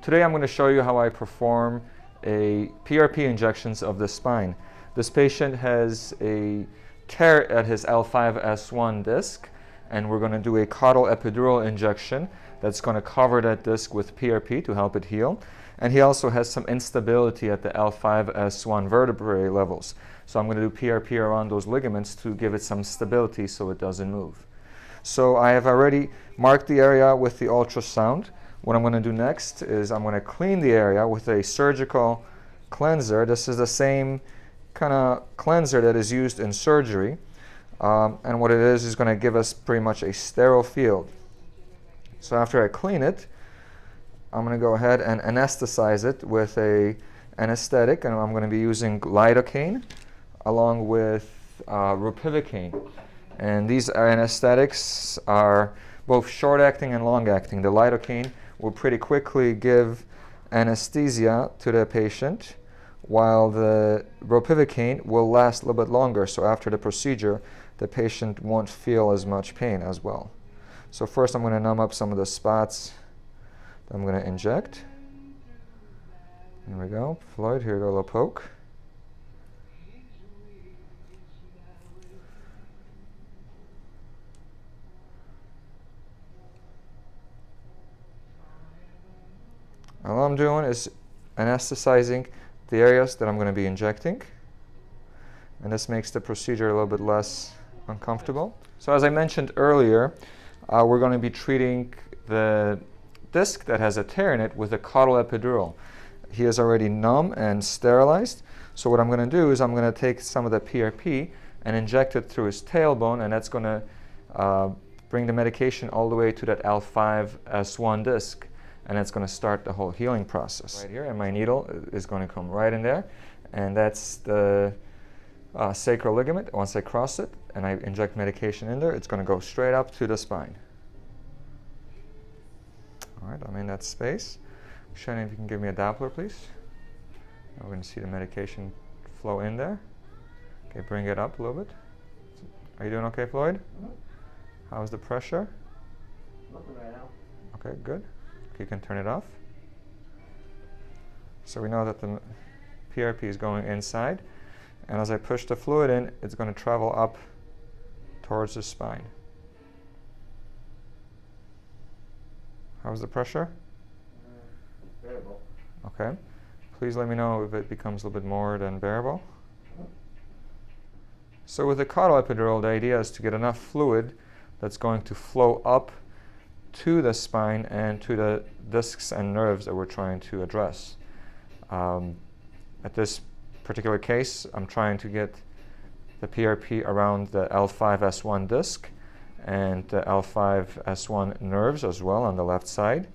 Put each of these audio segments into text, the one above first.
Today I'm going to show you how I perform a PRP injections of the spine. This patient has a tear at his L5-S1 disc, and we're going to do a caudal epidural injection that's going to cover that disc with PRP to help it heal. And he also has some instability at the L5-S1 vertebrae levels. So I'm going to do PRP around those ligaments to give it some stability so it doesn't move. So I have already marked the area with the ultrasound. What I'm going to do next is I'm going to clean the area with a surgical cleanser. This is the same kind of cleanser that is used in surgery. And what it is going to give us pretty much a sterile field. So after I clean it, I'm going to go ahead and anesthetize it with a anesthetic, and I'm going to be using lidocaine along with ropivacaine. And these anesthetics are both short-acting and long-acting. The lidocaine will pretty quickly give anesthesia to the patient, while the ropivacaine will last a little bit longer. So after the procedure, the patient won't feel as much pain as well. So first I'm going to numb up some of the spots that I'm going to inject. There we go. Floyd, here you go, a little poke. All I'm doing is anesthetizing the areas that I'm going to be injecting, and this makes the procedure a little bit less uncomfortable. So as I mentioned earlier, we're going to be treating the disc that has a tear in it with a caudal epidural. He is already numb and sterilized, so what I'm going to do is I'm going to take some of the PRP and inject it through his tailbone, and that's going to bring the medication all the way to that L5-S1 disc. And it's going to start the whole healing process. Right here, and my needle is going to come right in there, and that's the sacral ligament. Once I cross it and I inject medication in there, it's going to go straight up to the spine. All right, I'm in that space. Shannon, if you can give me a Doppler, please. Now we're going to see the medication flow in there. Okay, bring it up a little bit. Are you doing okay, Floyd? Mm-hmm. How's the pressure? Nothing right now. Okay, good. You can turn it off. So we know that the PRP is going inside, and as I push the fluid in, it's going to travel up towards the spine. How's the pressure? Variable. Okay. Please let me know if it becomes a little bit more than bearable. So with the caudal epidural, the idea is to get enough fluid that's going to flow up to the spine and to the discs and nerves that we're trying to address. At this particular case, I'm trying to get the PRP around the L5-S1 disc and the L5-S1 nerves as well on the left side.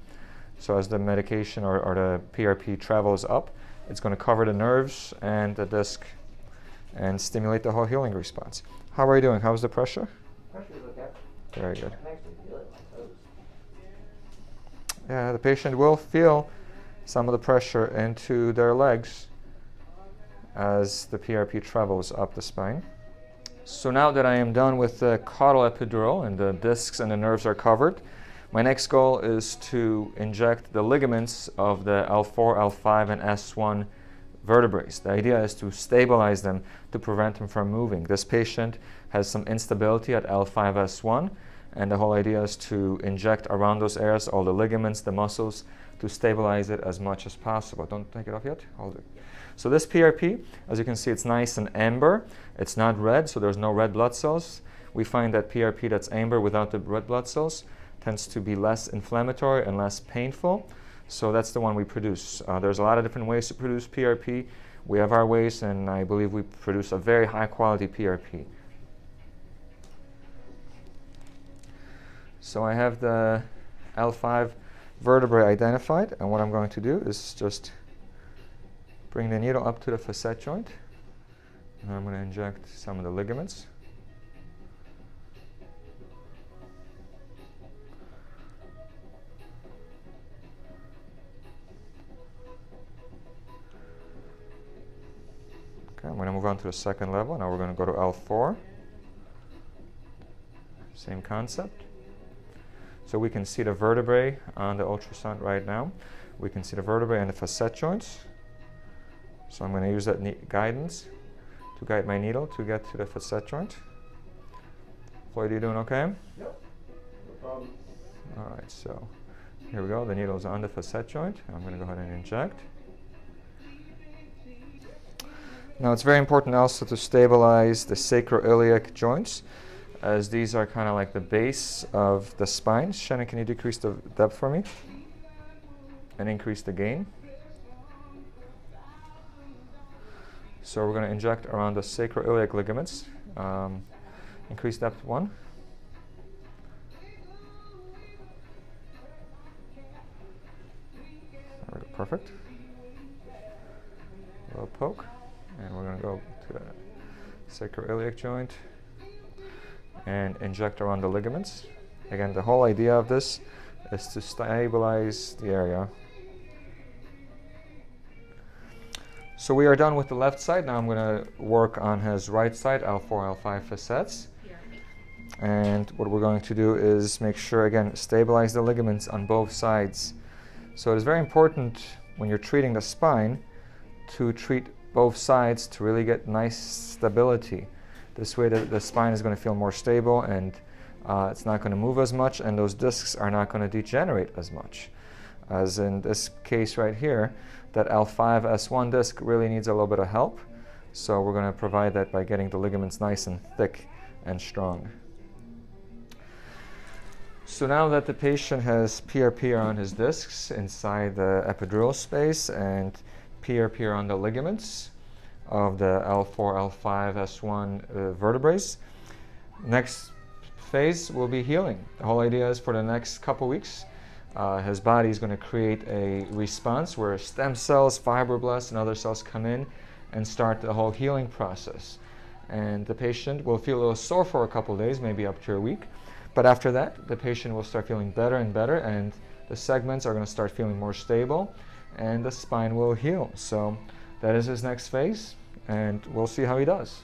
So as the medication or the PRP travels up, it's going to cover the nerves and the disc and stimulate the whole healing response. How are you doing? How's the pressure? Pressure's okay. Very good. I can actually feel it in my toes. Yeah, the patient will feel some of the pressure into their legs as the PRP travels up the spine. So now that I am done with the caudal epidural and the discs and the nerves are covered, my next goal is to inject the ligaments of the L4, L5, and S1 vertebrae. The idea is to stabilize them to prevent them from moving. This patient has some instability at L5-S1, and the whole idea is to inject around those areas, all the ligaments, the muscles, to stabilize it as much as possible. Don't take it off yet. Hold it. So this PRP, as you can see, it's nice and amber. It's not red, so there's no red blood cells. We find that PRP that's amber without the red blood cells tends to be less inflammatory and less painful. So that's the one we produce. There's a lot of different ways to produce PRP. We have our ways, and I believe we produce a very high quality PRP. So I have the L5 vertebrae identified, and what I'm going to do is just bring the needle up to the facet joint, and I'm going to inject some of the ligaments. Okay, I'm going to move on to the second level. Now we're going to go to L4. Same concept. So we can see the vertebrae on the ultrasound right now. We can see the vertebrae and the facet joints. So I'm going to use that guidance to guide my needle to get to the facet joint. Floyd, you doing okay? Yep. No problem. All right, so here we go. The needle is on the facet joint. I'm going to go ahead and inject. Now it's very important also to stabilize the sacroiliac joints, as these are kind of like the base of the spine. Shannon, can you decrease the depth for me? And increase the gain. So we're going to inject around the sacroiliac ligaments. Increase depth 1. There we go, perfect. A little poke. And we're going to go to the sacroiliac joint and inject around the ligaments. Again, the whole idea of this is to stabilize the area. So we are done with the left side. Now I'm going to work on his right side, L4, L5 facets. And what we're going to do is make sure, again, stabilize the ligaments on both sides. So it is very important when you're treating the spine to treat both sides to really get nice stability. This way the spine is going to feel more stable, and it's not going to move as much, and those discs are not going to degenerate as much. As in this case right here, that L5 S1 disc really needs a little bit of help. So we're going to provide that by getting the ligaments nice and thick and strong. So now that the patient has PRP around his discs inside the epidural space and PRP around the ligaments of the L4, L5, S1 vertebrae, next phase will be healing. The whole idea is for the next couple weeks, his body is going to create a response where stem cells, fibroblasts, and other cells come in and start the whole healing process. And the patient will feel a little sore for a couple of days, maybe up to a week. But after that, the patient will start feeling better and better, and the segments are going to start feeling more stable, and the spine will heal. So that is his next phase, and we'll see how he does.